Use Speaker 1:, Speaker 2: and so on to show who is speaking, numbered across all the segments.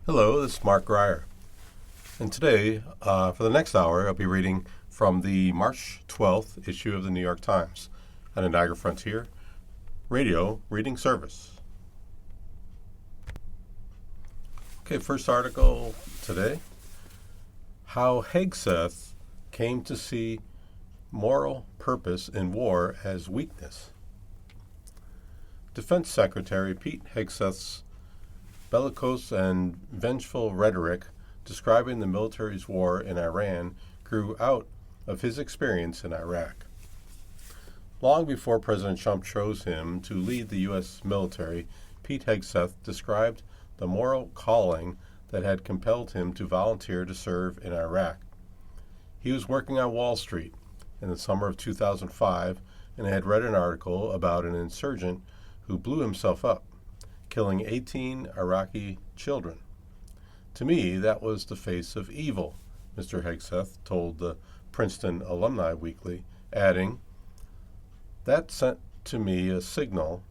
Speaker 1: Hello, this is Mark Grier. And today, for the next hour, I'll be reading from the March 12th issue of the New York Times on the Niagara Frontier Radio Reading Service. Okay, first article today. How Hegseth came to see moral purpose in war as weakness. Defense Secretary Pete Hegseth's bellicose and vengeful rhetoric describing the military's war in Iran grew out of his experience in Iraq. Long before President Trump chose him to lead the U.S. military, Pete Hegseth described the moral calling that had compelled him to volunteer to serve in Iraq. He was working on Wall Street in the summer of 2005 and had read an article about an insurgent who blew himself up, killing 18 Iraqi children. To me, that was the face of evil, Mr. Hegseth told the Princeton Alumni Weekly, adding, "That sent to me a signal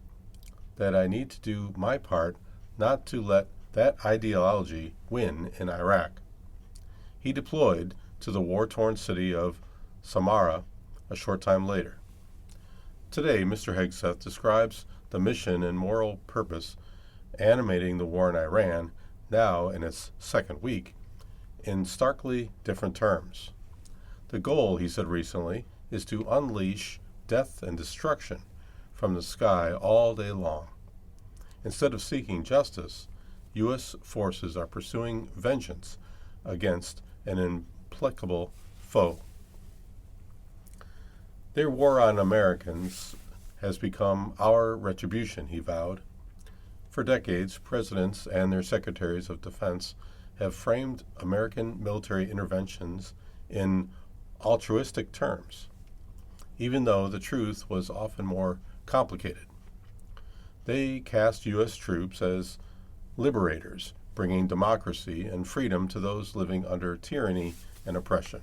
Speaker 1: that I need to do my part not to let that ideology win in Iraq." He deployed to the war-torn city of Samarra a short time later. Today, Mr. Hegseth describes the mission and moral purpose animating the war in Iran, now in its second week, in starkly different terms. The goal, he said recently, is to unleash death and destruction from the sky all day long. Instead of seeking justice, U.S. forces are pursuing vengeance against an implacable foe. Their war on Americans has become our retribution, he vowed. For decades, presidents and their secretaries of defense have framed American military interventions in altruistic terms, even though the truth was often more complicated. They cast U.S. troops as liberators, bringing democracy and freedom to those living under tyranny and oppression.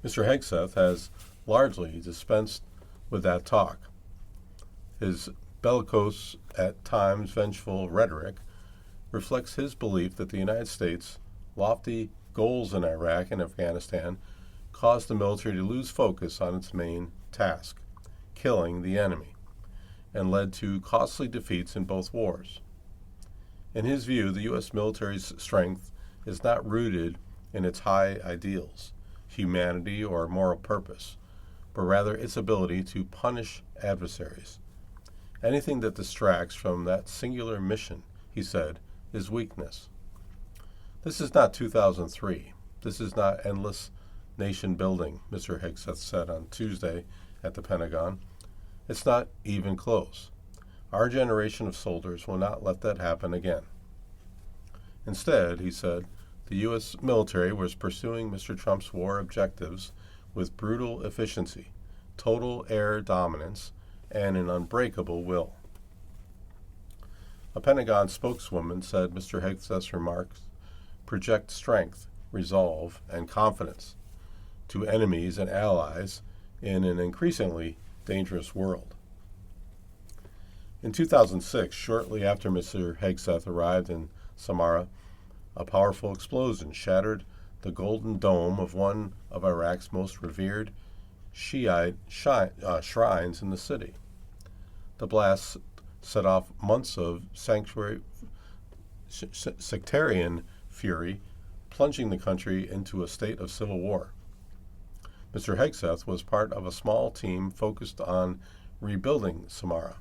Speaker 1: Mr. Hegseth has largely dispensed with that talk. His bellicose, at times vengeful rhetoric reflects his belief that the United States' lofty goals in Iraq and Afghanistan caused the military to lose focus on its main task, killing the enemy, and led to costly defeats in both wars. In his view, the U.S. military's strength is not rooted in its high ideals, humanity, or moral purpose, but rather its ability to punish adversaries. Anything that distracts from that singular mission, he said, is weakness. This is not 2003. This is not endless nation building, Mr. Hegseth said on Tuesday at the Pentagon. It's not even close. Our generation of soldiers will not let that happen again. Instead, he said, the U.S. military was pursuing Mr. Trump's war objectives with brutal efficiency, total air dominance, and an unbreakable will. A Pentagon spokeswoman said Mr. Hegseth's remarks project strength, resolve, and confidence to enemies and allies in an increasingly dangerous world. In 2006, shortly after Mr. Hegseth arrived in Samarra, a powerful explosion shattered the golden dome of one of Iraq's most revered Shiite shrines in the city. The blast set off months of sectarian fury, plunging the country into a state of civil war. Mr. Hegseth was part of a small team focused on rebuilding Samarra,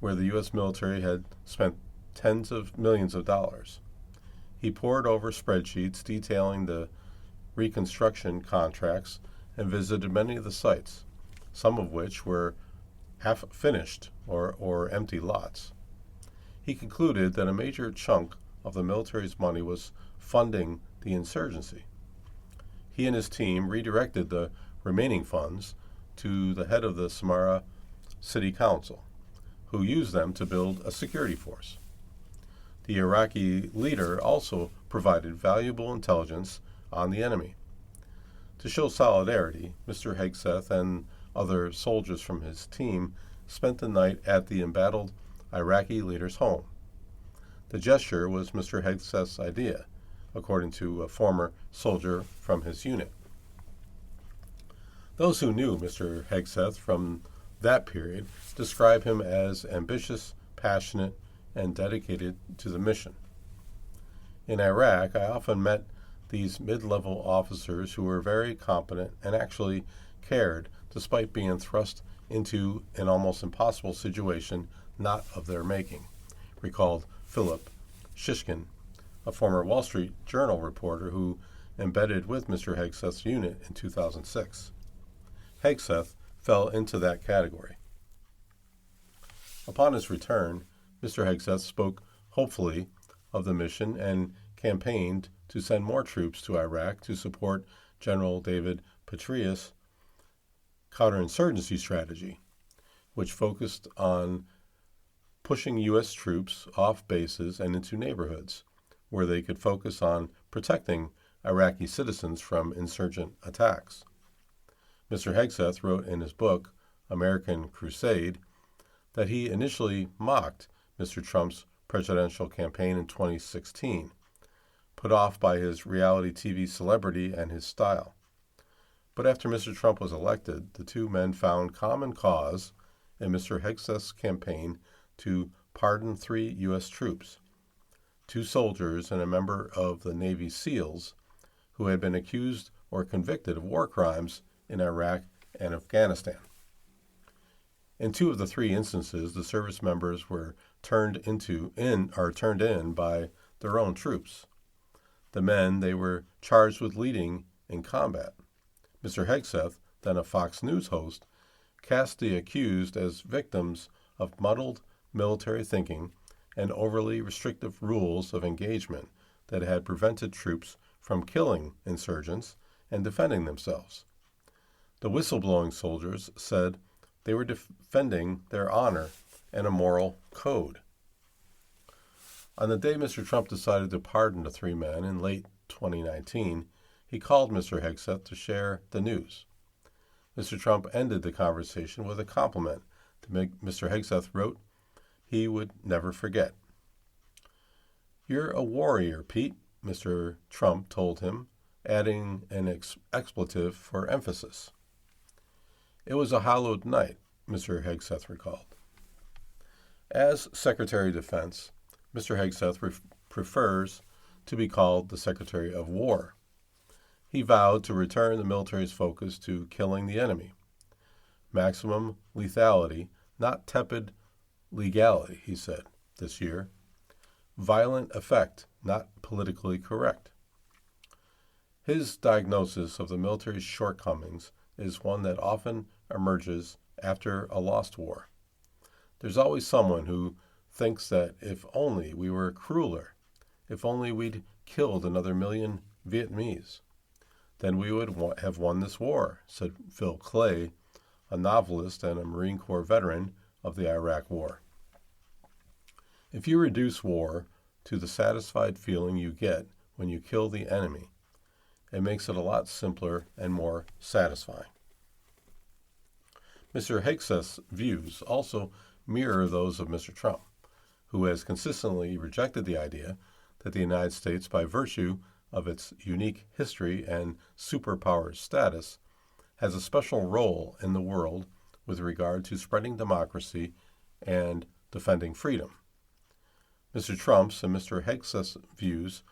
Speaker 1: where the U.S. military had spent tens of millions of dollars. He pored over spreadsheets detailing the reconstruction contracts and visited many of the sites, some of which were half-finished or empty lots. He concluded that a major chunk of the military's money was funding the insurgency. He and his team redirected the remaining funds to the head of the Samarra City Council, who used them to build a security force. The Iraqi leader also provided valuable intelligence on the enemy. To show solidarity, Mr. Hegseth and other soldiers from his team spent the night at the embattled Iraqi leader's home. The gesture was Mr. Hegseth's idea, according to a former soldier from his unit. Those who knew Mr. Hegseth from that period describe him as ambitious, passionate, and dedicated to the mission. In Iraq, I often met these mid-level officers who were very competent and actually cared despite being thrust into an almost impossible situation not of their making, recalled Philip Shishkin, a former Wall Street Journal reporter who embedded with Mr. Hegseth's unit in 2006. Hegseth fell into that category. Upon his return, Mr. Hegseth spoke hopefully of the mission and campaigned to send more troops to Iraq to support General David Petraeus' counterinsurgency strategy, which focused on pushing U.S. troops off bases and into neighborhoods, where they could focus on protecting Iraqi citizens from insurgent attacks. Mr. Hegseth wrote in his book, American Crusade, that he initially mocked Mr. Trump's presidential campaign in 2016, put off by his reality TV celebrity and his style. But after Mr. Trump was elected, the two men found common cause in Mr. Hegseth's campaign to pardon 3 U.S. troops, 2 soldiers and a member of the Navy SEALs who had been accused or convicted of war crimes in Iraq and Afghanistan. In 2 of the 3 instances, the service members were turned in by their own troops. The men they were charged with leading in combat. Mr. Hegseth, then a Fox News host, cast the accused as victims of muddled military thinking and overly restrictive rules of engagement that had prevented troops from killing insurgents and defending themselves. The whistleblowing soldiers said they were defending their honor and a moral code. On the day Mr. Trump decided to pardon the 3 men in late 2019, he called Mr. Hegseth to share the news. Mr. Trump ended the conversation with a compliment that Mr. Hegseth wrote he would never forget. "You're a warrior, Pete," Mr. Trump told him, adding an expletive for emphasis. "It was a hallowed night," Mr. Hegseth recalled. As Secretary of Defense, Mr. Hegseth prefers to be called the Secretary of War. He vowed to return the military's focus to killing the enemy. Maximum lethality, not tepid legality, he said this year. Violent effect, not politically correct. His diagnosis of the military's shortcomings is one that often emerges after a lost war. There's always someone who thinks that if only we were crueler, if only we'd killed another million Vietnamese, then we would have won this war, said Phil Clay, a novelist and a Marine Corps veteran of the Iraq War. If you reduce war to the satisfied feeling you get when you kill the enemy, it makes it a lot simpler and more satisfying. Mr. Hegseth's views also mirror those of Mr. Trump, who has consistently rejected the idea that the United States, by virtue of its unique history and superpower status, has a special role in the world with regard to spreading democracy and defending freedom. Mr. Trump's and Mr. Hegseth's views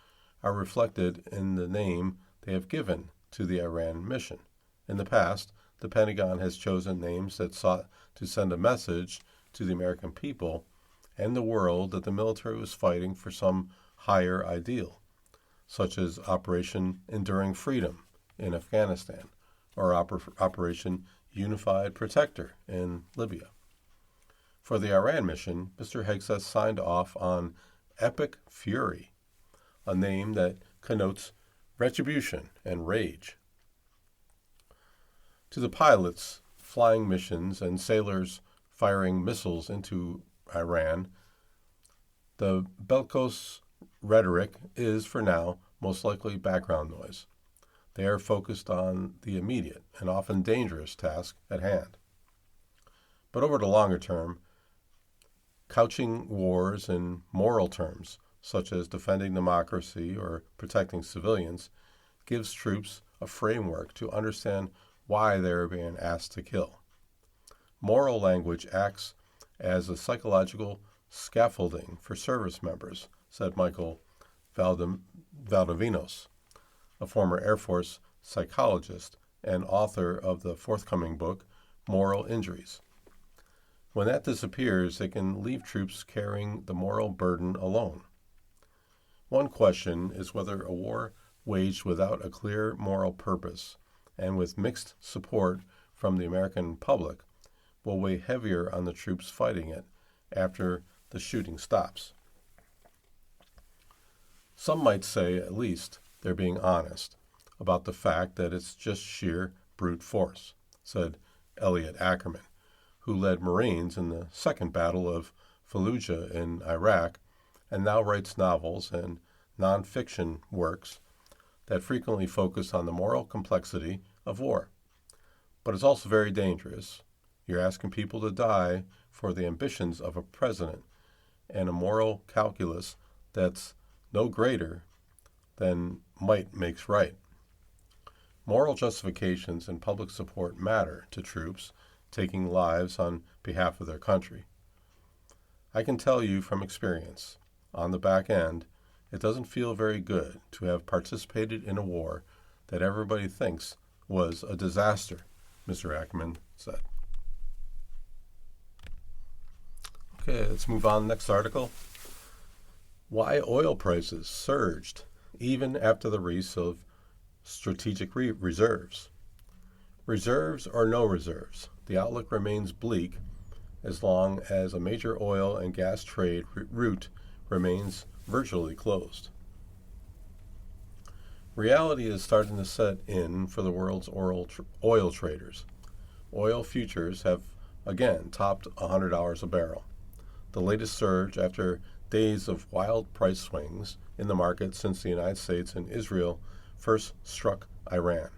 Speaker 1: are reflected in the name they have given to the Iran mission. In the past, the Pentagon has chosen names that sought to send a message to the American people and the world that the military was fighting for some higher ideal, such as Operation Enduring Freedom in Afghanistan or Operation Unified Protector in Libya. For the Iran mission, Mr. Hegseth signed off on Epic Fury, a name that connotes retribution and rage. To the pilots flying missions and sailors firing missiles into Iran, the bellicose rhetoric is, for now, most likely background noise. They are focused on the immediate and often dangerous task at hand. But over the longer term, couching wars in moral terms, such as defending democracy or protecting civilians, gives troops a framework to understand why they are being asked to kill. Moral language acts as a psychological scaffolding for service members, said Michael Valdovinos, a former Air Force psychologist and author of the forthcoming book, Moral Injuries. When that disappears, it can leave troops carrying the moral burden alone. One question is whether a war waged without a clear moral purpose and with mixed support from the American public will weigh heavier on the troops fighting it after the shooting stops. Some might say, at least, they're being honest about the fact that it's just sheer brute force, said Elliot Ackerman, who led Marines in the Second Battle of Fallujah in Iraq and now writes novels and nonfiction works that frequently focus on the moral complexity of war. But it's also very dangerous. You're asking people to die for the ambitions of a president and a moral calculus that's no greater than might makes right. Moral justifications and public support matter to troops taking lives on behalf of their country. I can tell you from experience, on the back end, it doesn't feel very good to have participated in a war that everybody thinks was a disaster, Mr. Ackerman said. Okay, let's move on. Next article. Why oil prices surged even after the release of strategic reserves. Reserves or no reserves, the outlook remains bleak as long as a major oil and gas trade route remains virtually closed. Reality is starting to set in for the world's oil traders. Oil futures have again topped $100 a barrel, the latest surge after days of wild price swings in the market since the United States and Israel first struck Iran.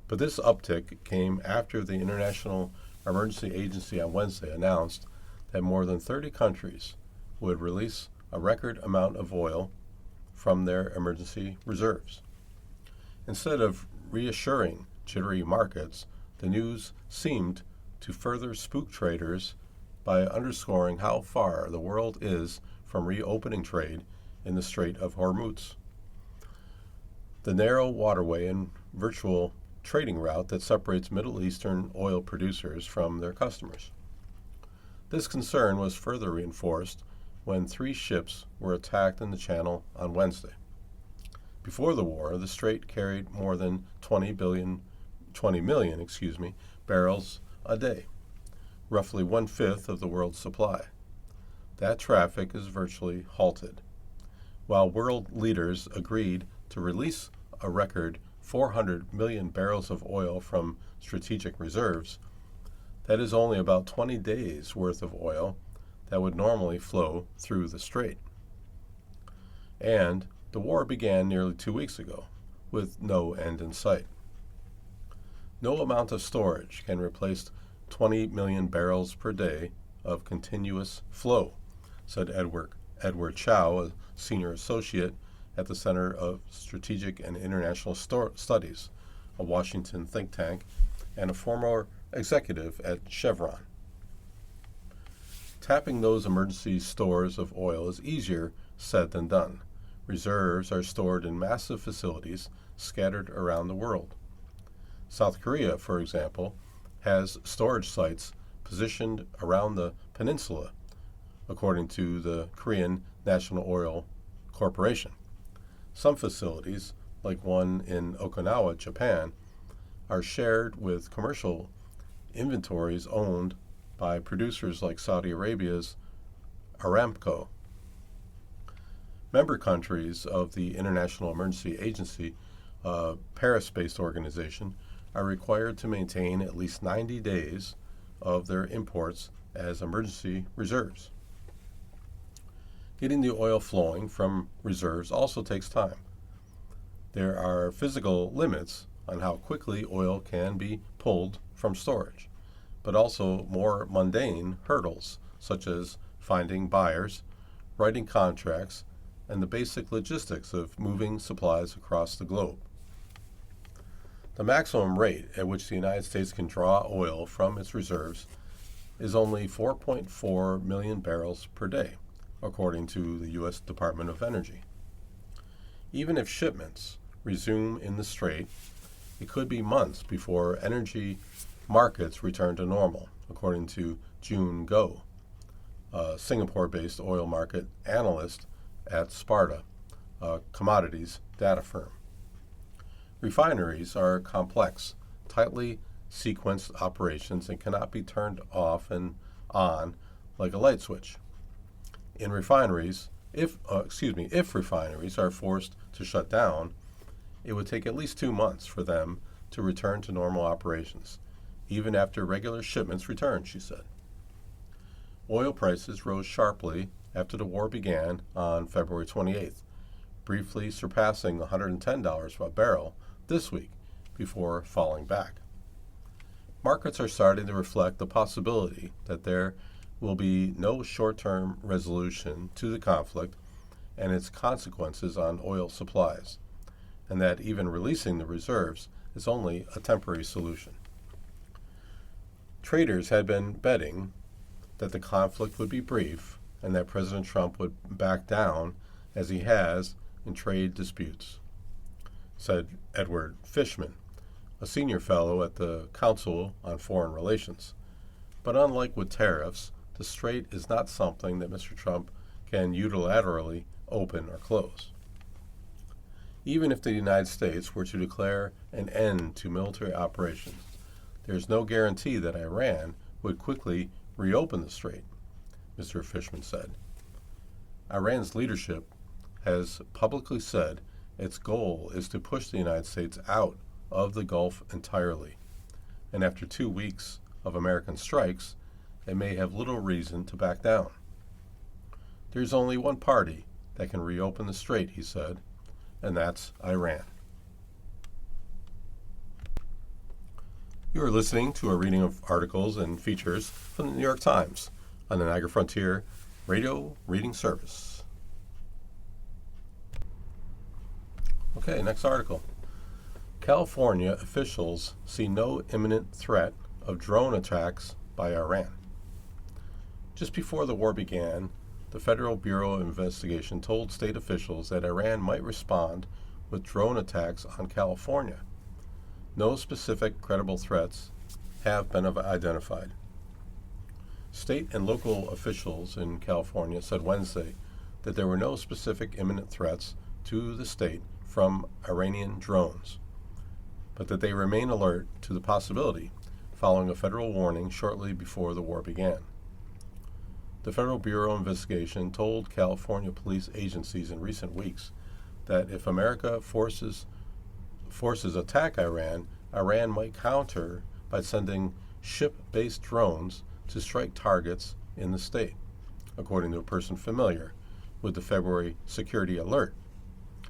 Speaker 1: But this uptick came after the International Emergency Agency on Wednesday announced that more than 30 countries would release a record amount of oil from their emergency reserves. Instead of reassuring jittery markets, the news seemed to further spook traders by underscoring how far the world is from reopening trade in the Strait of Hormuz, the narrow waterway and virtual trading route that separates Middle Eastern oil producers from their customers. This concern was further reinforced when 3 ships were attacked in the Channel on Wednesday. Before the war, the strait carried more than 20 million barrels a day, roughly 1/5 of the world's supply. That traffic is virtually halted. While world leaders agreed to release a record 400 million barrels of oil from strategic reserves, that is only about 20 days worth of oil that would normally flow through the strait. And the war began nearly 2 weeks ago, with no end in sight. No amount of storage can replace 20 million barrels per day of continuous flow, said Edward Chow, a senior associate at the Center of Strategic and International Studies, a Washington think tank, and a former executive at Chevron. Tapping those emergency stores of oil is easier said than done. Reserves are stored in massive facilities scattered around the world. South Korea, for example, has storage sites positioned around the peninsula, according to the Korean National Oil Corporation. Some facilities, like one in Okinawa, Japan, are shared with commercial inventories owned by producers like Saudi Arabia's Aramco. Member countries of the International Emergency Agency, a Paris-based organization, are required to maintain at least 90 days of their imports as emergency reserves. Getting the oil flowing from reserves also takes time. There are physical limits on how quickly oil can be pulled from storage, but also more mundane hurdles, such as finding buyers, writing contracts, and the basic logistics of moving supplies across the globe. The maximum rate at which the United States can draw oil from its reserves is only 4.4 million barrels per day, according to the U.S. Department of Energy. Even if shipments resume in the Strait, it could be months before energy markets return to normal, according to June Go, a Singapore-based oil market analyst at Sparta, a commodities data firm. Refineries are complex, tightly sequenced operations and cannot be turned off and on like a light switch. In refineries, if refineries are forced to shut down, it would take at least 2 months for them to return to normal operations, even after regular shipments return, she said. Oil prices rose sharply after the war began on February 28th, briefly surpassing $110 a barrel this week before falling back. Markets are starting to reflect the possibility that there will be no short-term resolution to the conflict and its consequences on oil supplies, and that even releasing the reserves is only a temporary solution. Traders had been betting that the conflict would be brief and that President Trump would back down as he has in trade disputes, said Edward Fishman, a senior fellow at the Council on Foreign Relations. But unlike with tariffs, the Strait is not something that Mr. Trump can unilaterally open or close. Even if the United States were to declare an end to military operations, there is no guarantee that Iran would quickly reopen the Strait, Mr. Fishman said. Iran's leadership has publicly said its goal is to push the United States out of the Gulf entirely, and after 2 weeks of American strikes, it may have little reason to back down. There's only one party that can reopen the Strait, he said, and that's Iran. You are listening to a reading of articles and features from the New York Times on the Niagara Frontier Radio Reading Service. Okay, next article. California officials see no imminent threat of drone attacks by Iran. Just before the war began, the Federal Bureau of Investigation told state officials that Iran might respond with drone attacks on California. No specific credible threats have been identified. State and local officials in California said Wednesday that there were no specific imminent threats to the state from Iranian drones, but that they remain alert to the possibility following a federal warning shortly before the war began. The Federal Bureau of Investigation told California police agencies in recent weeks that if America forces attack Iran, Iran might counter by sending ship-based drones to strike targets in the state, according to a person familiar with the February security alert,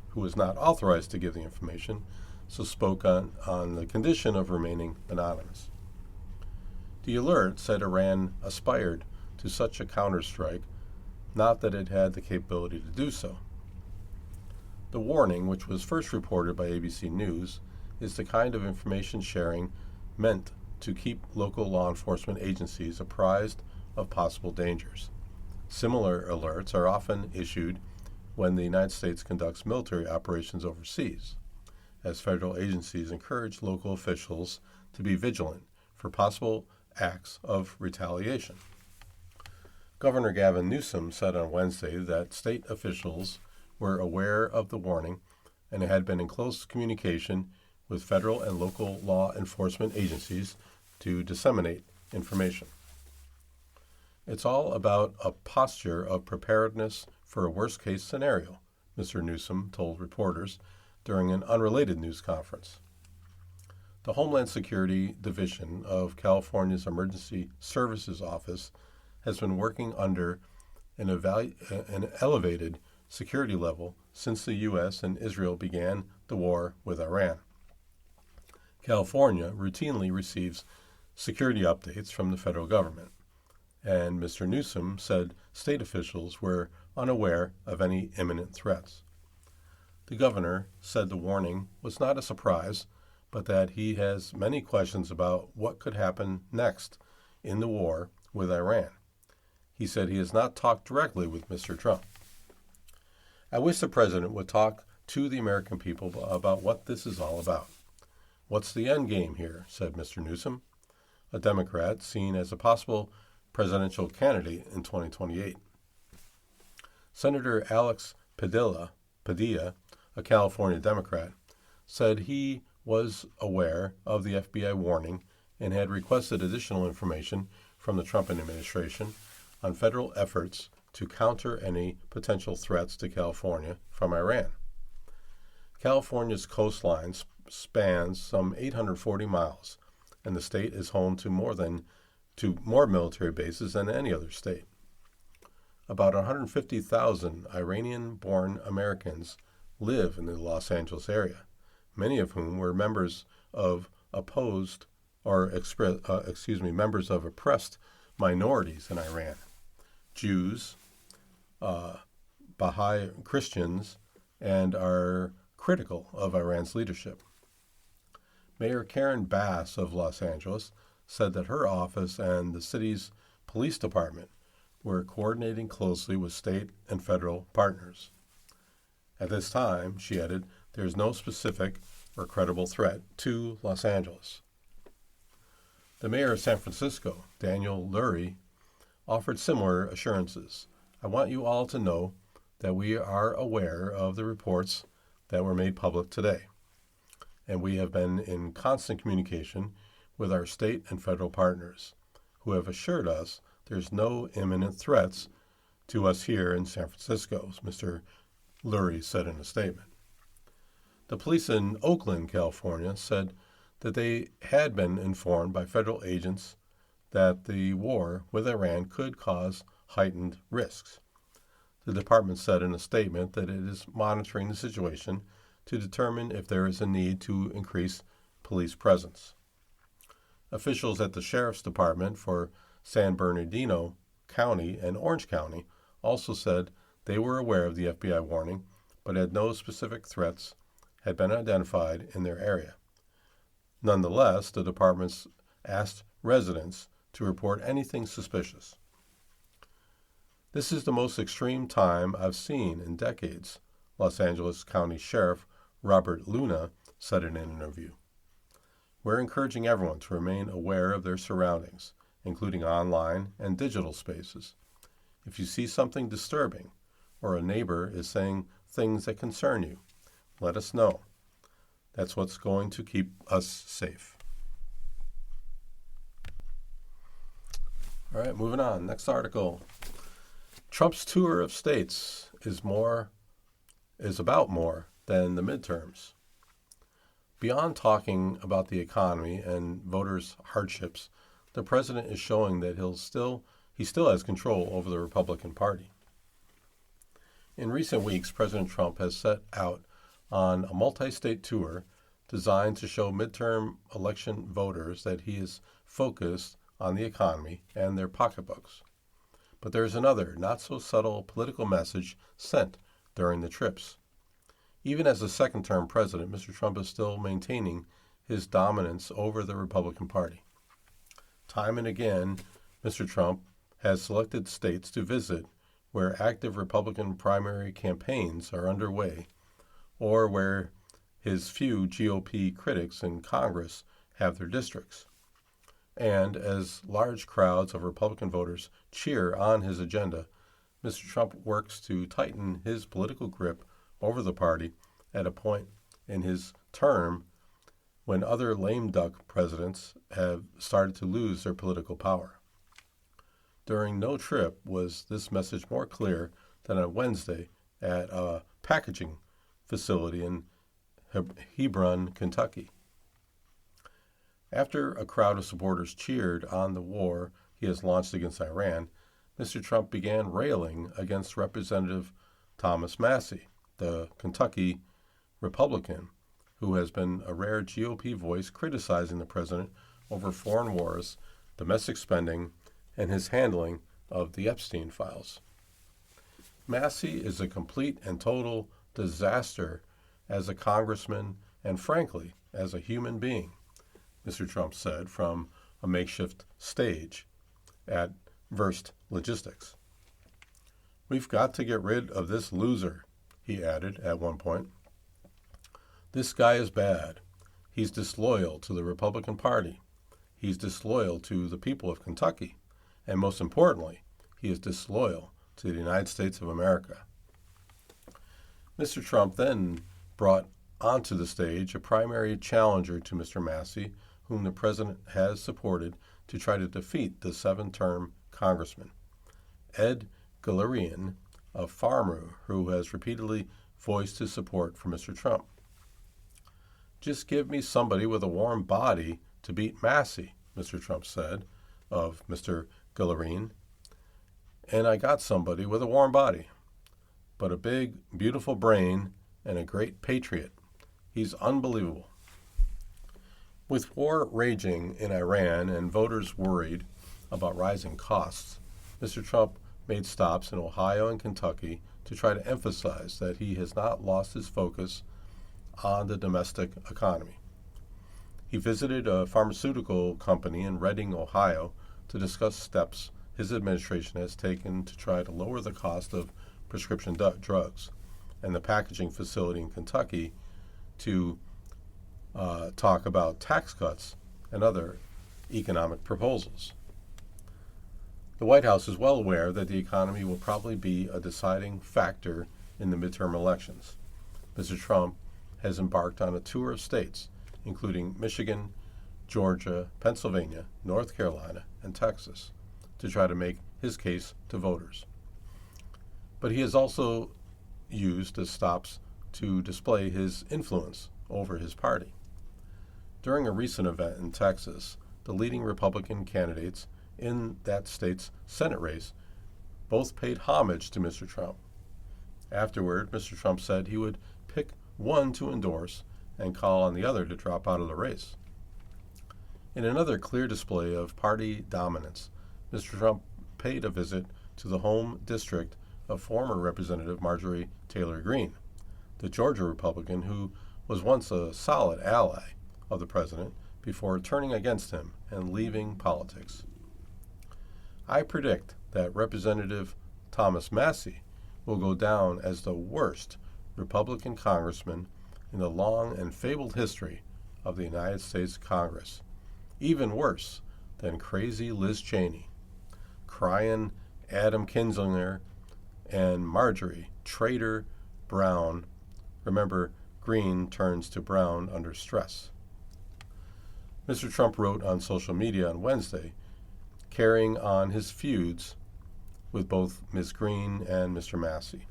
Speaker 1: who was not authorized to give the information, so spoke on the condition of remaining anonymous. The alert said Iran aspired to such a counterstrike, not that it had the capability to do so. The warning, which was first reported by ABC News, is the kind of information sharing meant to keep local law enforcement agencies apprised of possible dangers. Similar alerts are often issued when the United States conducts military operations overseas, as federal agencies encourage local officials to be vigilant for possible acts of retaliation. Governor Gavin Newsom said on Wednesday that state officials were aware of the warning and had been in close communication with federal and local law enforcement agencies to disseminate information. It's all about a posture of preparedness for a worst-case scenario, Mr. Newsom told reporters during an unrelated news conference. The Homeland Security Division of California's Emergency Services Office has been working under an elevated security level since the U.S. and Israel began the war with Iran. California routinely receives security updates from the federal government, and Mr. Newsom said state officials were unaware of any imminent threats. The governor said the warning was not a surprise, but that he has many questions about what could happen next in the war with Iran. He said he has not talked directly with Mr. Trump. I wish the president would talk to the American people about what this is all about. What's the end game here, said Mr. Newsom, a Democrat seen as a possible presidential candidate in 2028. Senator Alex Padilla, a California Democrat, said he was aware of the FBI warning and had requested additional information from the Trump administration on federal efforts to counter any potential threats to California from Iran. California's coastline spans some 840 miles, and the state is home to more military bases than any other state. About 150,000 Iranian-born Americans live in the Los Angeles area, many of whom were members of members of oppressed minorities in Iran, Jews, Baha'i Christians, and are critical of Iran's leadership. Mayor Karen Bass of Los Angeles said that her office and the city's police department were coordinating closely with state and federal partners. At this time, she added, there is no specific or credible threat to Los Angeles. The mayor of San Francisco, Daniel Lurie, offered similar assurances. I want you all to know that we are aware of the reports that were made public today, and we have been in constant communication with our state and federal partners, who have assured us there's no imminent threats to us here in San Francisco, Mr. Lurie said in a statement. The police in Oakland, California, said that they had been informed by federal agents that the war with Iran could cause heightened risks. The department said in a statement that it is monitoring the situation to determine if there is a need to increase police presence. Officials at the Sheriff's Department for San Bernardino County and Orange County also said they were aware of the FBI warning, but had no specific threats had been identified in their area. Nonetheless, the departments asked residents to report anything suspicious. This is the most extreme time I've seen in decades, Los Angeles County Sheriff Robert Luna said in an interview. We're encouraging everyone to remain aware of their surroundings, including online and digital spaces. If you see something disturbing or a neighbor is saying things that concern you, let us know. That's what's going to keep us safe. All right, moving on. Next article. Trump's tour of states is about more than the midterms. Beyond talking about the economy and voters' hardships, the president is showing that he still has control over the Republican Party. In recent weeks, President Trump has set out on a multi-state tour designed to show midterm election voters that he is focused on the economy and their pocketbooks. But there's another, not-so-subtle political message sent during the trips. Even as a second-term president, Mr. Trump is still maintaining his dominance over the Republican Party. Time and again, Mr. Trump has selected states to visit where active Republican primary campaigns are underway, or where his few GOP critics in Congress have their districts. And as large crowds of Republican voters cheer on his agenda, Mr. Trump works to tighten his political grip over the party at a point in his term when other lame duck presidents have started to lose their political power. During no trip was this message more clear than on Wednesday at a packaging facility in Hebron, Kentucky. After a crowd of supporters cheered on the war he has launched against Iran, Mr. Trump began railing against Representative Thomas Massie, the Kentucky Republican, who has been a rare GOP voice criticizing the president over foreign wars, domestic spending, and his handling of the Epstein files. Massey is a complete and total disaster as a congressman and, frankly, as a human being, Mr. Trump said from a makeshift stage at Verst Logistics. We've got to get rid of this loser, he added at one point. This guy is bad. He's disloyal to the Republican Party. He's disloyal to the people of Kentucky. And most importantly, he is disloyal to the United States of America. Mr. Trump then brought onto the stage a primary challenger to Mr. Massey, whom the president has supported to try to defeat the 7-term congressman, Ed Galerian, a farmer who has repeatedly voiced his support for Mr. Trump. Just give me somebody with a warm body to beat Massey, Mr. Trump said of Mr. Galerian. And I got somebody with a warm body, but a big, beautiful brain and a great patriot. He's unbelievable. With war raging in Iran and voters worried about rising costs, Mr. Trump made stops in Ohio and Kentucky to try to emphasize that he has not lost his focus on the domestic economy. He visited a pharmaceutical company in Reading, Ohio, to discuss steps his administration has taken to try to lower the cost of prescription drugs, and the packaging facility in Kentucky to talk about tax cuts and other economic proposals. The White House is well aware that the economy will probably be a deciding factor in the midterm elections. Mr. Trump has embarked on a tour of states, including Michigan, Georgia, Pennsylvania, North Carolina, and Texas, to try to make his case to voters. But he has also used the stops to display his influence over his party. During a recent event in Texas, the leading Republican candidates in that state's Senate race both paid homage to Mr. Trump. Afterward, Mr. Trump said he would pick one to endorse and call on the other to drop out of the race. In another clear display of party dominance, Mr. Trump paid a visit to the home district of former Representative Marjorie Taylor Greene, the Georgia Republican who was once a solid ally of the president before turning against him and leaving politics. I predict that Representative Thomas Massey will go down as the worst Republican congressman in the long and fabled history of the United States Congress, even worse than crazy Liz Cheney, crying Adam Kinzinger, and Marjorie Traitor Brown. Remember, Green turns to brown under stress. Mr. Trump wrote on social media on Wednesday, carrying on his feuds with both Ms. Green and Mr. Massey.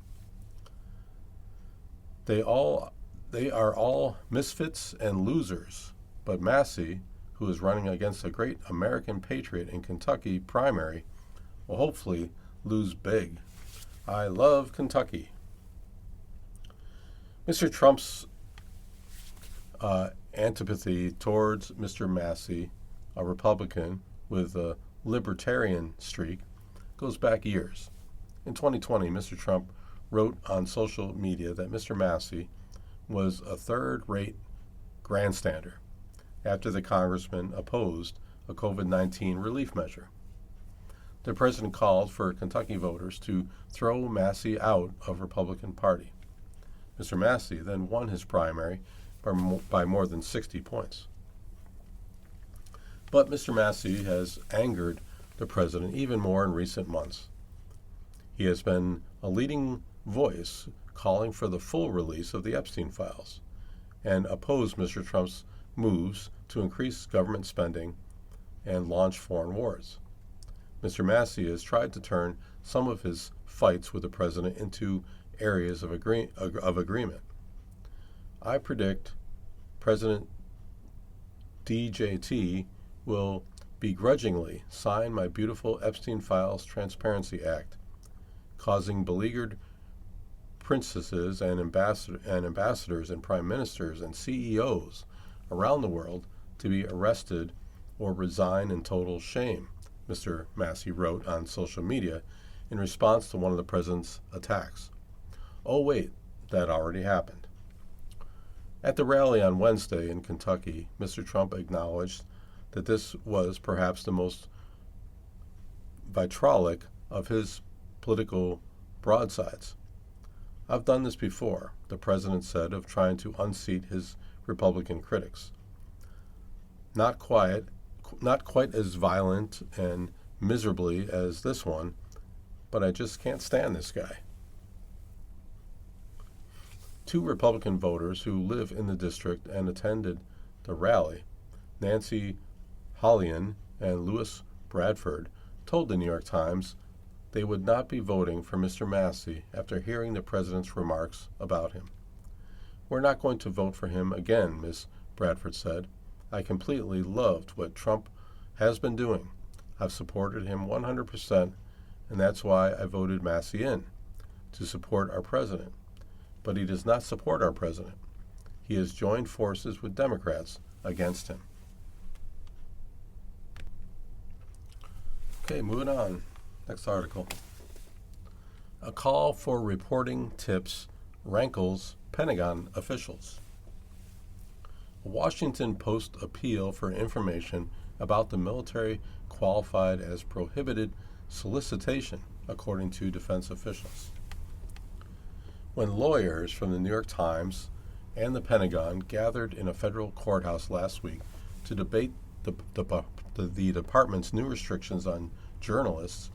Speaker 1: They are all misfits and losers, but Massey, who is running against a great American patriot in Kentucky primary, will hopefully lose big. I love Kentucky. Mr. Trump's antipathy towards Mr. Massey, a Republican with a libertarian streak, goes back years. In 2020, Mr. Trump wrote on social media that Mr. Massey was a third-rate grandstander after the congressman opposed a COVID-19 relief measure. The president called for Kentucky voters to throw Massey out of Republican Party. Mr. Massey then won his primary by more than 60 points. But Mr. Massey has angered the president even more in recent months. He has been a leading voice calling for the full release of the Epstein files and opposed Mr. Trump's moves to increase government spending and launch foreign wars. Mr. Massey has tried to turn some of his fights with the president into areas of agreement. I predict President DJT will begrudgingly sign my beautiful Epstein Files Transparency Act, causing beleaguered princesses and ambassadors and prime ministers and CEOs around the world to be arrested or resign in total shame, Mr. Massey wrote on social media in response to one of the president's attacks. Oh, wait, that already happened. At the rally on Wednesday in Kentucky, Mr. Trump acknowledged that this was perhaps the most vitriolic of his political broadsides. I've done this before, the president said, of trying to unseat his Republican critics. Not quite as violent and miserably as this one, but I just can't stand this guy. Two Republican voters who live in the district and attended the rally, Nancy Hollian and Louis Bradford, told the New York Times they would not be voting for Mr. Massey after hearing the president's remarks about him. We're not going to vote for him again, Ms. Bradford said. I completely loved what Trump has been doing. I've supported him 100%, and that's why I voted Massey in, to support our president. But he does not support our president. He has joined forces with Democrats against him. Okay, moving on. Next article. A call for reporting tips rankles Pentagon officials. A Washington Post appeal for information about the military qualified as prohibited solicitation, according to defense officials. When lawyers from the New York Times and the Pentagon gathered in a federal courthouse last week to debate the department's new restrictions on journalists,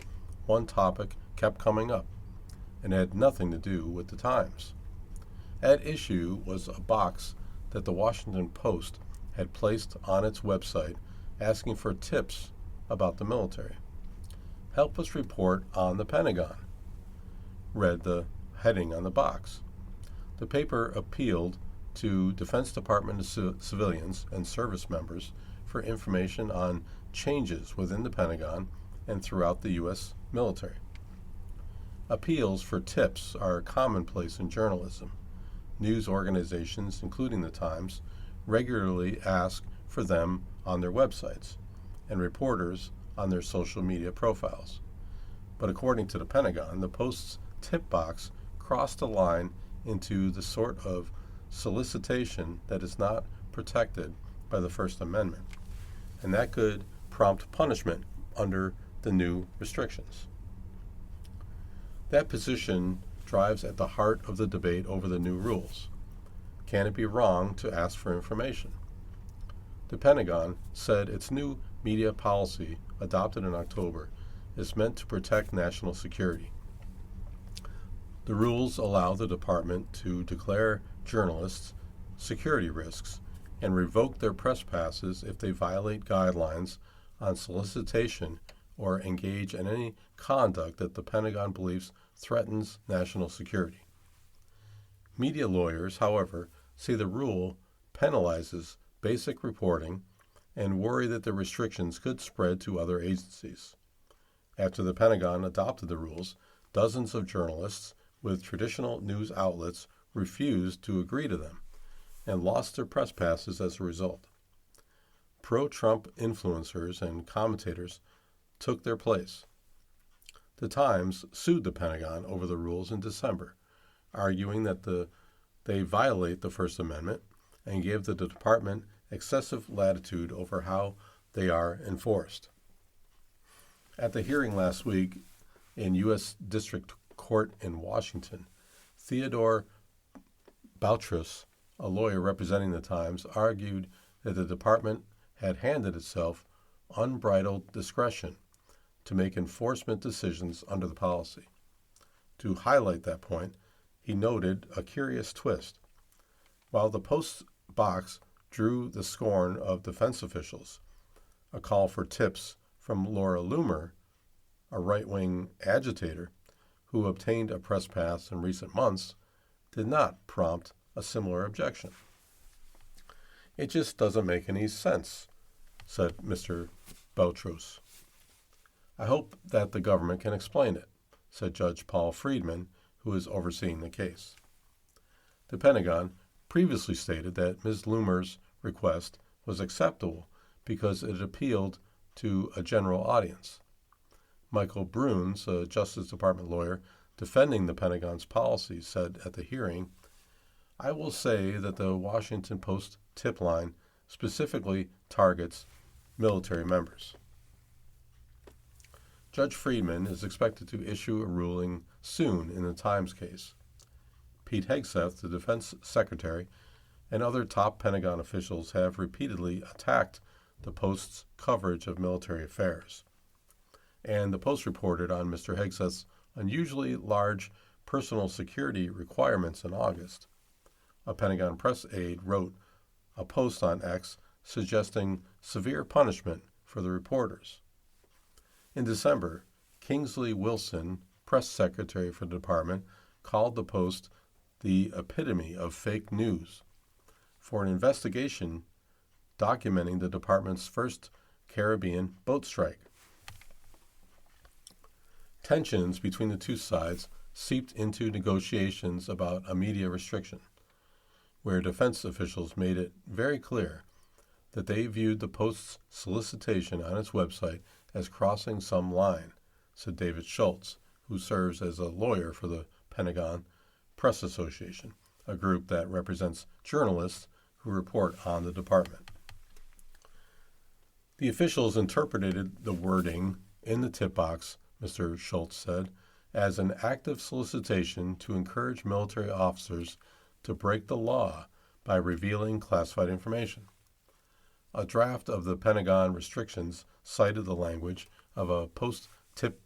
Speaker 1: one topic kept coming up and had nothing to do with the Times. At issue was a box that the Washington Post had placed on its website asking for tips about the military. Help us report on the Pentagon, read the heading on the box. The paper appealed to Defense Department civilians and service members for information on changes within the Pentagon and throughout the U.S. military. Appeals for tips are commonplace in journalism. News organizations, including the Times, regularly ask for them on their websites, and reporters on their social media profiles. But according to the Pentagon, the Post's tip box crossed a line into the sort of solicitation that is not protected by the First Amendment, and that could prompt punishment under the new restrictions. That position drives at the heart of the debate over the new rules. Can it be wrong to ask for information? The Pentagon said its new media policy, adopted in October, is meant to protect national security. The rules allow the department to declare journalists security risks and revoke their press passes if they violate guidelines on solicitation or engage in any conduct that the Pentagon believes threatens national security. Media lawyers, however, say the rule penalizes basic reporting and worry that the restrictions could spread to other agencies. After the Pentagon adopted the rules, dozens of journalists with traditional news outlets refused to agree to them and lost their press passes as a result. Pro-Trump influencers and commentators took their place. The Times sued the Pentagon over the rules in December, arguing that they violate the First Amendment and give the department excessive latitude over how they are enforced. At the hearing last week in U.S. District Court in Washington, Theodore Boutrous, a lawyer representing the Times, argued that the department had handed itself unbridled discretion to make enforcement decisions under the policy. To highlight that point, he noted a curious twist. While the Post box drew the scorn of defense officials, a call for tips from Laura Loomer, a right-wing agitator who obtained a press pass in recent months, did not prompt a similar objection. It just doesn't make any sense, said Mr. Boutrous. I hope that the government can explain it, said Judge Paul Friedman, who is overseeing the case. The Pentagon previously stated that Ms. Loomer's request was acceptable because it appealed to a general audience. Michael Bruns, a Justice Department lawyer defending the Pentagon's policy, said at the hearing, "I will say that the Washington Post tip line specifically targets military members." Judge Friedman is expected to issue a ruling soon in the Times case. Pete Hegseth, the defense secretary, and other top Pentagon officials have repeatedly attacked the Post's coverage of military affairs. And the Post reported on Mr. Hegseth's unusually large personal security requirements in August. A Pentagon press aide wrote a post on X suggesting severe punishment for the reporters. In December, Kingsley Wilson, press secretary for the department, called the Post the epitome of fake news for an investigation documenting the department's first Caribbean boat strike. Tensions between the two sides seeped into negotiations about a media restriction, where defense officials made it very clear that they viewed the Post's solicitation on its website as crossing some line, said David Schultz, who serves as a lawyer for the Pentagon Press Association, a group that represents journalists who report on the department. The officials interpreted the wording in the tip box, Mr. Schultz said, as an active solicitation to encourage military officers to break the law by revealing classified information. A draft of the Pentagon restrictions cited the language of a post-tip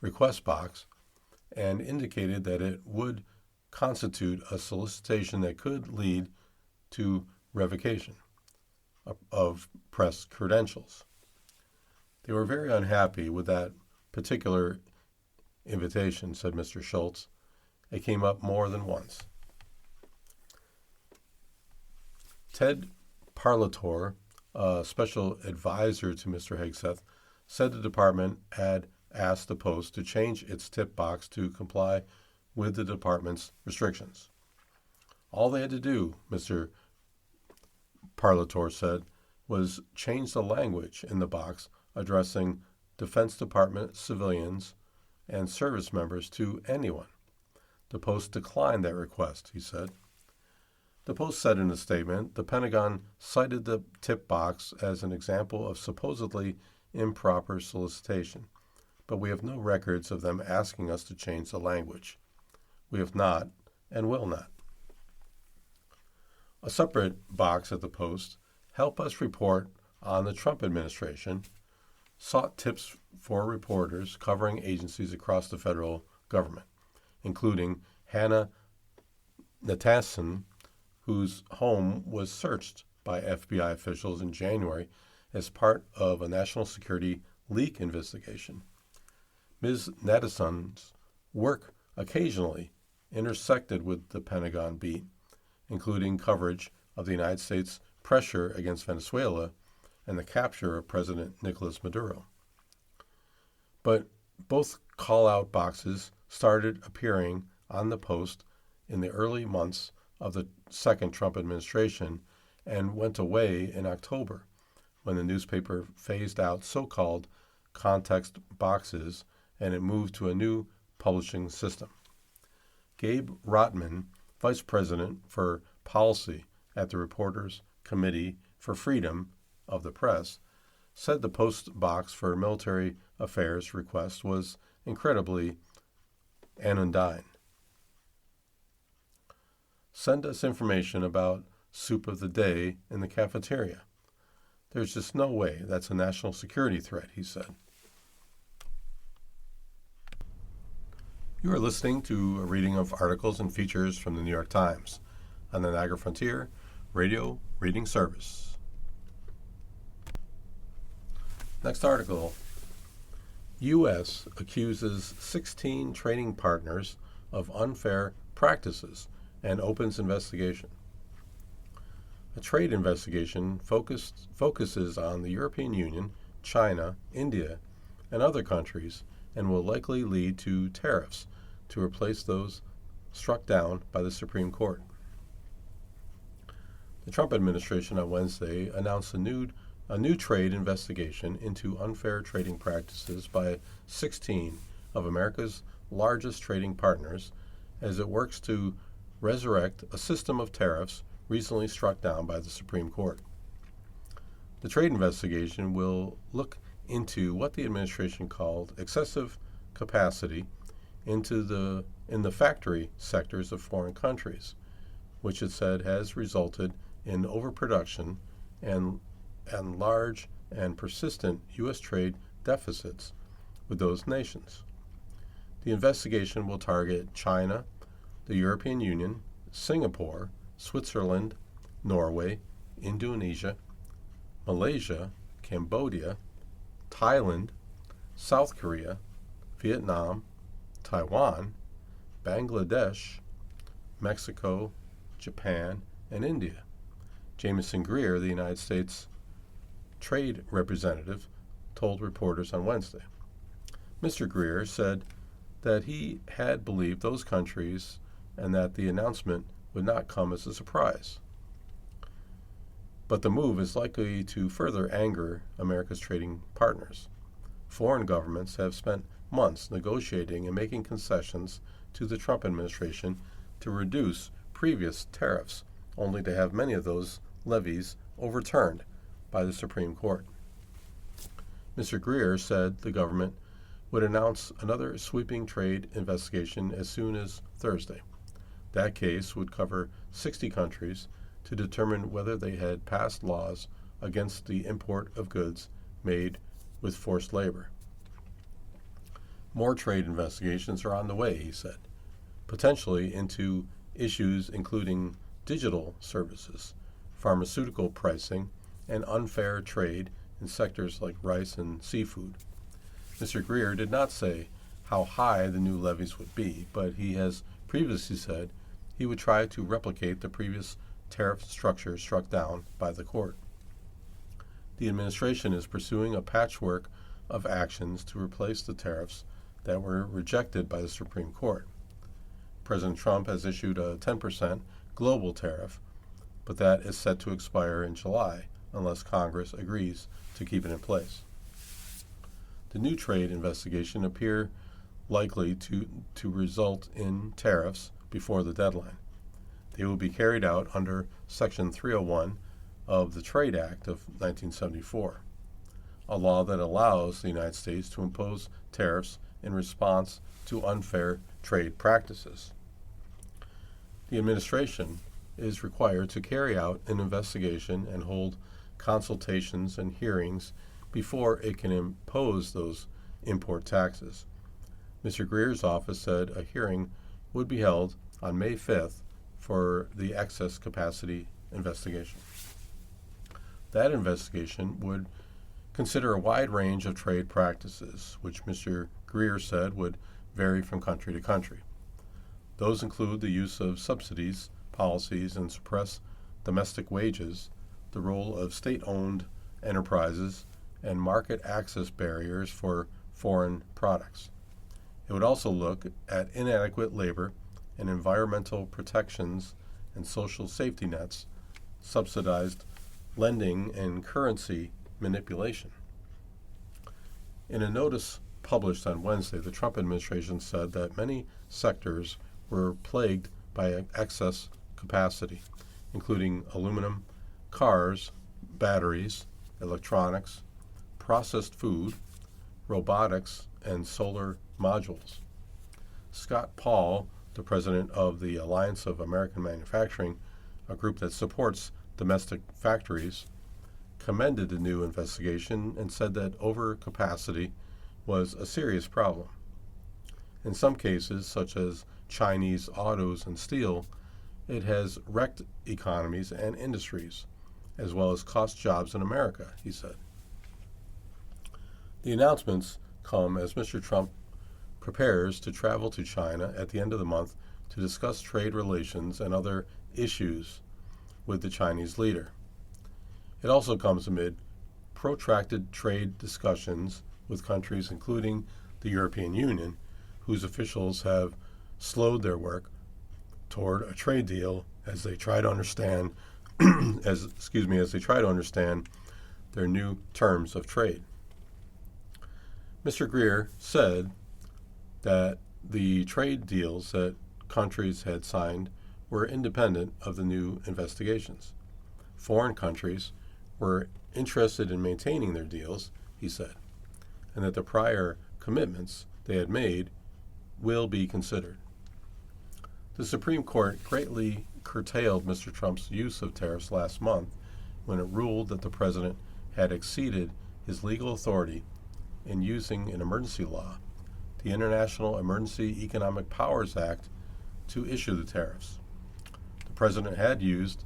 Speaker 1: request box and indicated that it would constitute a solicitation that could lead to revocation of press credentials. They were very unhappy with that particular invitation, said Mr. Schultz. It came up more than once. Ted Parlator, a special advisor to Mr. Hegseth, said the department had asked the Post to change its tip box to comply with the department's restrictions. All they had to do, Mr. Parlator said, was change the language in the box addressing Defense Department civilians and service members to anyone. The Post declined that request, he said. The Post said in a statement, the Pentagon cited the tip box as an example of supposedly improper solicitation, but we have no records of them asking us to change the language. We have not and will not. A separate box at the Post, Help Us Report on the Trump Administration, sought tips for reporters covering agencies across the federal government, including Hannah Natasson, whose home was searched by FBI officials in January as part of a national security leak investigation. Ms. Natasson's work occasionally intersected with the Pentagon beat, including coverage of the United States' pressure against Venezuela and the capture of President Nicolas Maduro. But both call-out boxes started appearing on the Post in the early months of the second Trump administration and went away in October, when the newspaper phased out so-called context boxes and it moved to a new publishing system. Gabe Rotman, vice president for policy at the Reporters Committee for Freedom of the Press, said the Post box for military affairs request was incredibly anodyne. Send us information about soup of the day in the cafeteria. There's just no way that's a national security threat, he said. You are listening to a reading of articles and features from the New York Times on the Niagara Frontier Radio Reading Service. Next article. U.S. accuses 16 trading partners of unfair practices and opens investigation. A trade investigation focuses on the European Union, China, India, and other countries and will likely lead to tariffs to replace those struck down by the Supreme Court. The Trump administration on Wednesday announced a a new trade investigation into unfair trading practices by 16 of America's largest trading partners as it works to resurrect a system of tariffs recently struck down by the Supreme Court. The trade investigation will look into what the administration called excessive capacity in the factory sectors of foreign countries, which it said has resulted in overproduction and large and persistent U.S. trade deficits with those nations. The investigation will target China, the European Union, Singapore, Switzerland, Norway, Indonesia, Malaysia, Cambodia, Thailand, South Korea, Vietnam, Taiwan, Bangladesh, Mexico, Japan, and India. Jamieson Greer, the United States trade representative, told reporters on Wednesday. Mr. Greer said that he had believed those countries and that the announcement would not come as a surprise. But the move is likely to further anger America's trading partners. Foreign governments have spent months negotiating and making concessions to the Trump administration to reduce previous tariffs, only to have many of those levies overturned by the Supreme Court. Mr. Greer said the government would announce another sweeping trade investigation as soon as Thursday. That case would cover 60 countries to determine whether they had passed laws against the import of goods made with forced labor. More trade investigations are on the way, he said, potentially into issues including digital services, pharmaceutical pricing, and unfair trade in sectors like rice and seafood. Mr. Greer did not say how high the new levies would be, but he has previously said he would try to replicate the previous tariff structure struck down by the court. The administration is pursuing a patchwork of actions to replace the tariffs that were rejected by the Supreme Court. President Trump has issued a 10% global tariff, but that is set to expire in July unless Congress agrees to keep it in place. The new trade investigation appear likely to result in tariffs before the deadline. They will be carried out under Section 301 of the Trade Act of 1974, a law that allows the United States to impose tariffs in response to unfair trade practices. The administration is required to carry out an investigation and hold consultations and hearings before it can impose those import taxes. Mr. Greer's office said a hearing would be held on May 5th for the excess capacity investigation. That investigation would consider a wide range of trade practices, which Mr. Greer said would vary from country to country. Those include the use of subsidies, policies, and suppress domestic wages, the role of state-owned enterprises, and market access barriers for foreign products. It would also look at inadequate labor and environmental protections and social safety nets, subsidized lending, and currency manipulation. In a notice published on Wednesday, the Trump administration said that many sectors were plagued by excess capacity, including aluminum, cars, batteries, electronics, processed food, robotics, and solar modules. Scott Paul, the president of the Alliance of American Manufacturing, a group that supports domestic factories, commended the new investigation and said that overcapacity was a serious problem. In some cases, such as Chinese autos and steel, it has wrecked economies and industries, as well as cost jobs in America, he said. The announcements come as Mr. Trump prepares to travel to China at the end of the month to discuss trade relations and other issues with the Chinese leader. It also comes amid protracted trade discussions with countries including the European Union, whose officials have slowed their work toward a trade deal as they try to understand their new terms of trade. Mr. Greer said that the trade deals that countries had signed were independent of the new investigations. Foreign countries were interested in maintaining their deals, he said, and that the prior commitments they had made will be considered. The Supreme Court greatly curtailed Mr. Trump's use of tariffs last month when it ruled that the president had exceeded his legal authority in using an emergency law, the International Emergency Economic Powers Act, to issue the tariffs. The president had used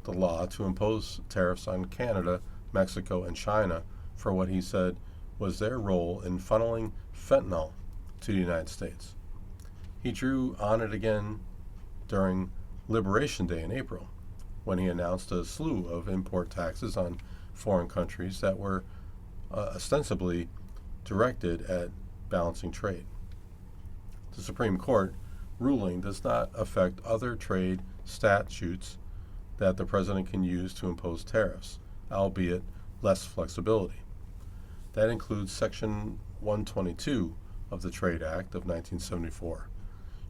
Speaker 1: the law to impose tariffs on Canada, Mexico, and China for what he said was their role in funneling fentanyl to the United States. He drew on it again during Liberation Day in April, when he announced a slew of import taxes on foreign countries that were ostensibly directed at balancing trade. The Supreme Court ruling does not affect other trade statutes that the president can use to impose tariffs, albeit less flexibility. That includes Section 122 of the Trade Act of 1974,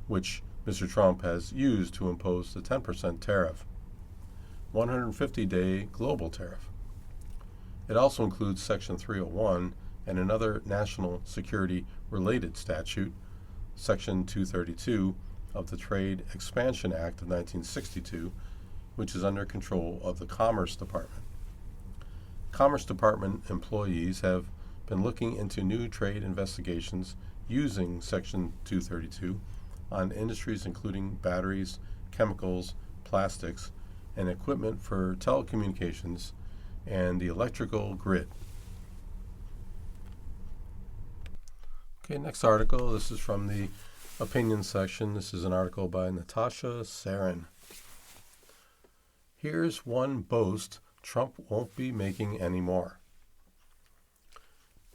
Speaker 1: which Mr. Trump has used to impose the 10% tariff, 150-day global tariff. It also includes Section 301 and another national security-related statute, Section 232 of the Trade Expansion Act of 1962, which is under control of the Commerce Department. Commerce Department employees have been looking into new trade investigations using Section 232 on industries including batteries, chemicals, plastics, and equipment for telecommunications and the electrical grid. Okay, next article. This is from the opinion section. This is an article by Natasha Sarin. Here's one boast Trump won't be making anymore.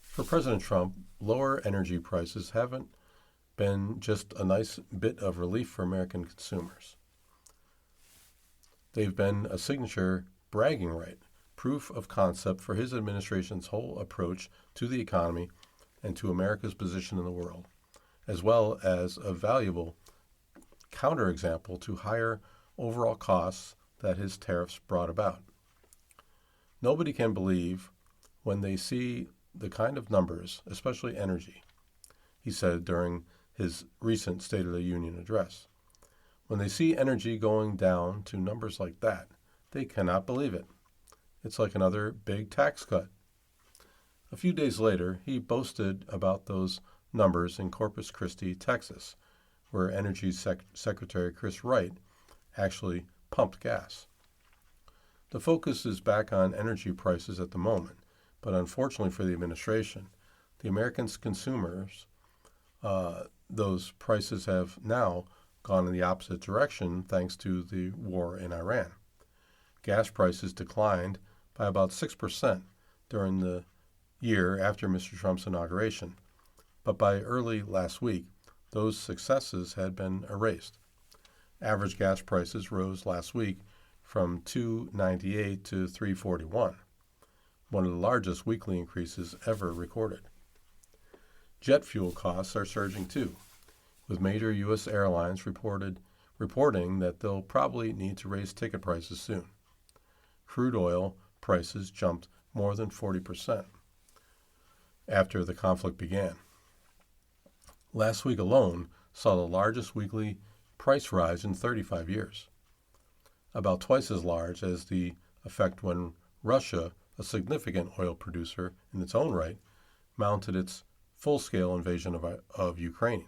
Speaker 1: For President Trump, lower energy prices haven't been just a nice bit of relief for American consumers. They've been a signature bragging right, proof of concept for his administration's whole approach to the economy and to America's position in the world, as well as a valuable counterexample to higher overall costs that his tariffs brought about. Nobody can believe when they see the kind of numbers, especially energy, he said during his recent State of the Union address. When they see energy going down to numbers like that, they cannot believe it. It's like another big tax cut. A few days later, he boasted about those numbers in Corpus Christi, Texas, where Energy Secretary Chris Wright actually pumped gas. The focus is back on energy prices at the moment, but unfortunately for the administration, the American consumers, those prices have now gone in the opposite direction thanks to the war in Iran. Gas prices declined by about 6% during the year after Mr. Trump's inauguration, but by early last week, those successes had been erased. Average gas prices rose last week from $2.98 to $3.41, one of the largest weekly increases ever recorded. Jet fuel costs are surging too, with major U.S. airlines reporting that they'll probably need to raise ticket prices soon. Crude oil prices jumped more than 40% after the conflict began. Last week alone saw the largest weekly price rise in 35 years, about twice as large as the effect when Russia, a significant oil producer in its own right, mounted its full-scale invasion of Ukraine.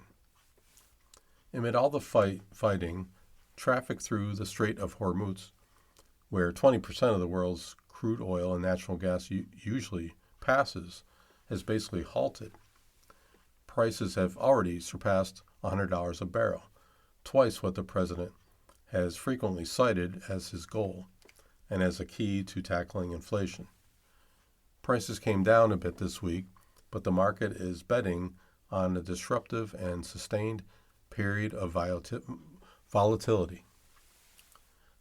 Speaker 1: Amid all the fighting, traffic through the Strait of Hormuz, where 20% of the world's crude oil and natural gas usually passes, has basically halted. Prices have already surpassed $100 a barrel, twice what the president has frequently cited as his goal and as a key to tackling inflation. Prices came down a bit this week, but the market is betting on a disruptive and sustained period of volatility.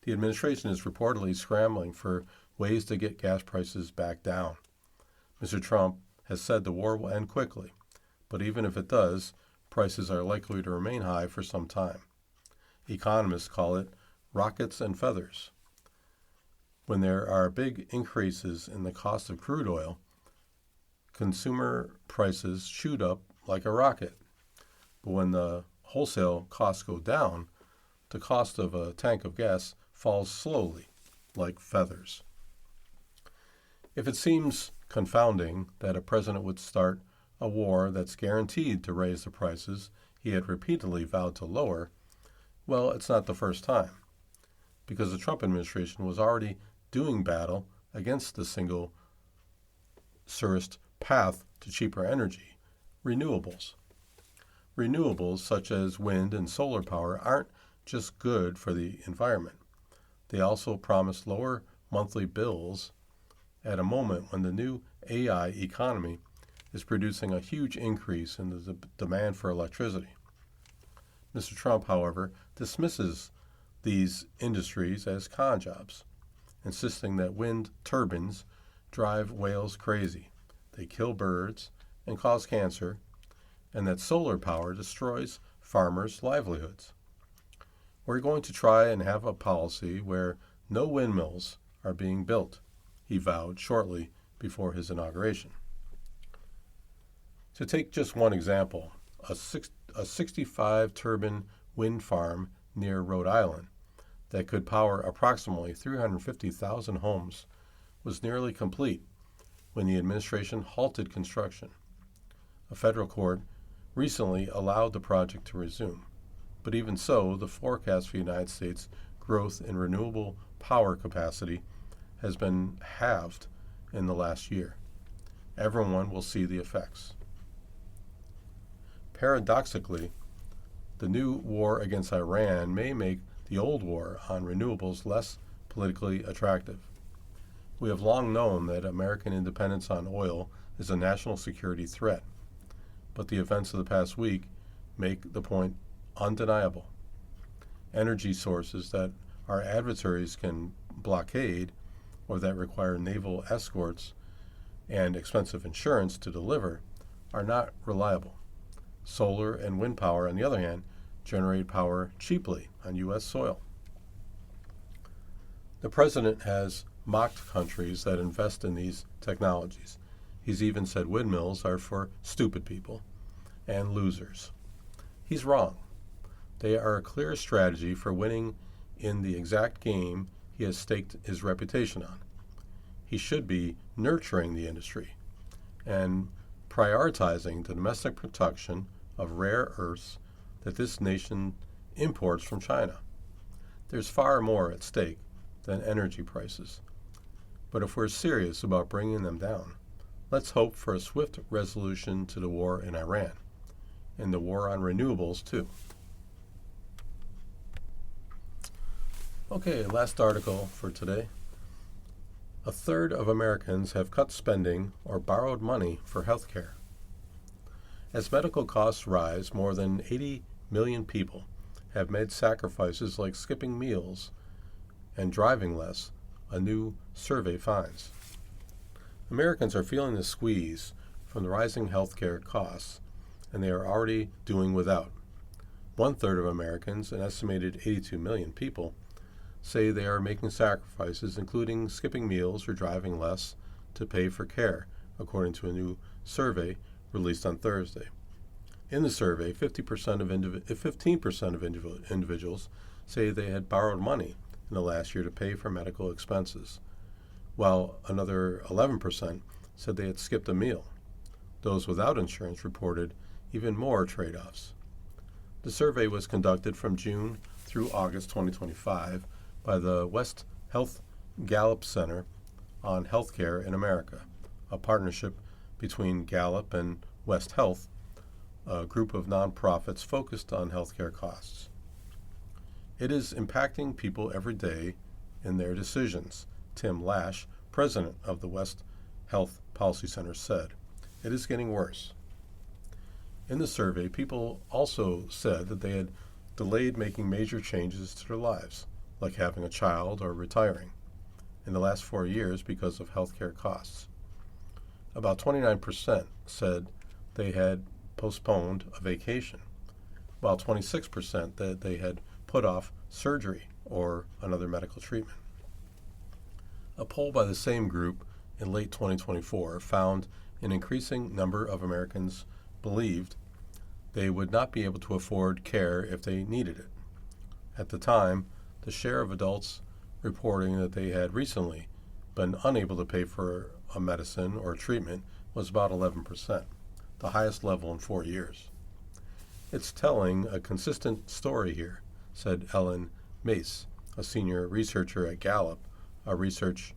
Speaker 1: The administration is reportedly scrambling for ways to get gas prices back down. Mr. Trump has said the war will end quickly, but even if it does, prices are likely to remain high for some time. Economists call it rockets and feathers. When there are big increases in the cost of crude oil, consumer prices shoot up like a rocket. But when the wholesale costs go down, the cost of a tank of gas falls slowly, like feathers. If it seems confounding that a president would start a war that's guaranteed to raise the prices he had repeatedly vowed to lower, well, it's not the first time, because the Trump administration was already doing battle against the single surest path to cheaper energy, renewables. Renewables such as wind and solar power aren't just good for the environment. They also promise lower monthly bills at a moment when the new AI economy is producing a huge increase in the demand for electricity. Mr. Trump, however, dismisses these industries as con jobs, insisting that wind turbines drive whales crazy, they kill birds and cause cancer, and that solar power destroys farmers' livelihoods. We're going to try and have a policy where no windmills are being built, he vowed shortly before his inauguration. To take just one example, a 65-turbine wind farm near Rhode Island that could power approximately 350,000 homes was nearly complete when the administration halted construction. A federal court recently allowed the project to resume, but even so, the forecast for the United States growth in renewable power capacity has been halved in the last year. Everyone will see the effects. Paradoxically, the new war against Iran may make the old war on renewables less politically attractive. We have long known that American independence on oil is a national security threat, but the events of the past week make the point undeniable. Energy sources that our adversaries can blockade or that require naval escorts and expensive insurance to deliver are not reliable. Solar and wind power, on the other hand, generate power cheaply on U.S. soil. The president has mocked countries that invest in these technologies. He's even said windmills are for stupid people and losers. He's wrong. They are a clear strategy for winning in the exact game he has staked his reputation on. He should be nurturing the industry and prioritizing the domestic production of rare earths that this nation imports from China. There's far more at stake than energy prices. But if we're serious about bringing them down, let's hope for a swift resolution to the war in Iran and the war on renewables too. Okay, last article for today. A third of Americans have cut spending or borrowed money for health care. As medical costs rise, more than 80 million people have made sacrifices like skipping meals and driving less, a new survey finds. Americans are feeling the squeeze from the rising health care costs, and they are already doing without. 1/3 of Americans, an estimated 82 million people, say they are making sacrifices, including skipping meals or driving less to pay for care, according to a new survey released on Thursday. In the survey, 15% of individuals say they had borrowed money in the last year to pay for medical expenses, while another 11% said they had skipped a meal. Those without insurance reported even more trade-offs. The survey was conducted from June through August 2025 by the West Health Gallup Center on Healthcare in America, a partnership between Gallup and West Health, a group of nonprofits focused on healthcare costs. It is impacting people every day in their decisions, Tim Lash, president of the West Health Policy Center, said. It is getting worse. In the survey, people also said that they had delayed making major changes to their lives, like having a child or retiring, in the last 4 years because of healthcare costs. About 29% said they had postponed a vacation, while 26% that they had put off surgery or another medical treatment. A poll by the same group in late 2024 found an increasing number of Americans believed they would not be able to afford care if they needed it. At the time, the share of adults reporting that they had recently been unable to pay for a medicine or treatment was about 11%, the highest level in 4 years. It's telling a consistent story here, said Ellen Mace, a senior researcher at Gallup, a research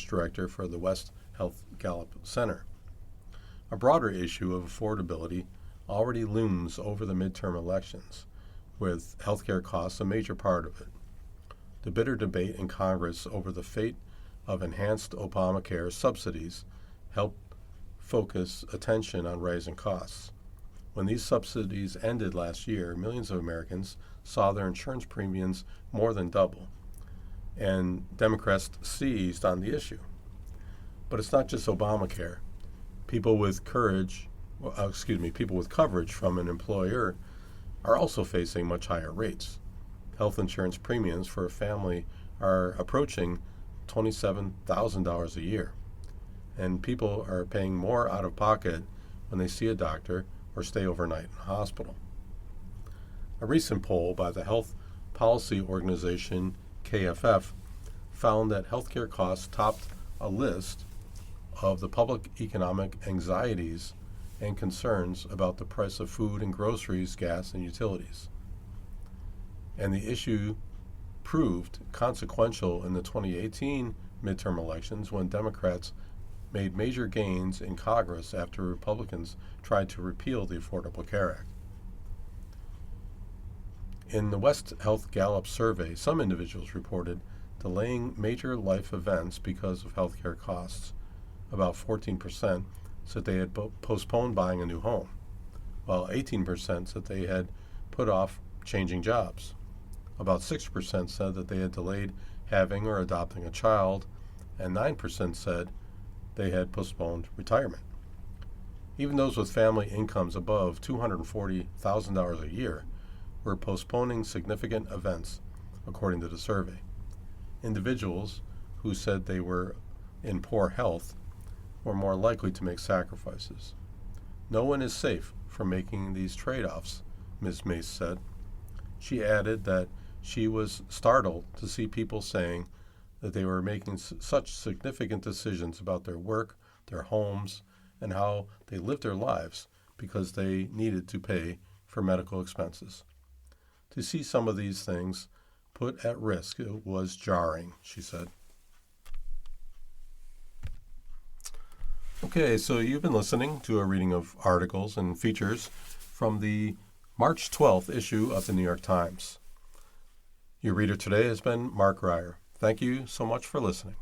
Speaker 1: director for the West Health Gallup Center. A broader issue of affordability already looms over the midterm elections, with healthcare costs a major part of it. The bitter debate in Congress over the fate of enhanced Obamacare subsidies helped focus attention on rising costs. When these subsidies ended last year, millions of Americans saw their insurance premiums more than double, and Democrats seized on the issue. But it's not just Obamacare. People with coverage from an employer are also facing much higher rates. Health insurance premiums for a family are approaching $27,000 a year, and people are paying more out of pocket when they see a doctor or stay overnight in a hospital. A recent poll by the health policy organization KFF found that healthcare costs topped a list of the public economic anxieties and concerns about the price of food and groceries, gas, and utilities. And the issue proved consequential in the 2018 midterm elections when Democrats made major gains in Congress after Republicans tried to repeal the Affordable Care Act. In the West Health Gallup survey, some individuals reported delaying major life events because of healthcare costs. About 14% said they had postponed buying a new home, while 18% said they had put off changing jobs. About 6% said that they had delayed having or adopting a child, and 9% said they had postponed retirement. Even those with family incomes above $240,000 a year were postponing significant events, according to the survey. Individuals who said they were in poor health were more likely to make sacrifices. No one is safe from making these trade-offs, Ms. Mace said. She added that she was startled to see people saying that they were making such significant decisions about their work, their homes, and how they lived their lives because they needed to pay for medical expenses. To see some of these things put at risk was jarring, she said. Okay, so you've been listening to a reading of articles and features from the March 12th issue of the New York Times. Your reader today has been Mark Reier. Thank you so much for listening.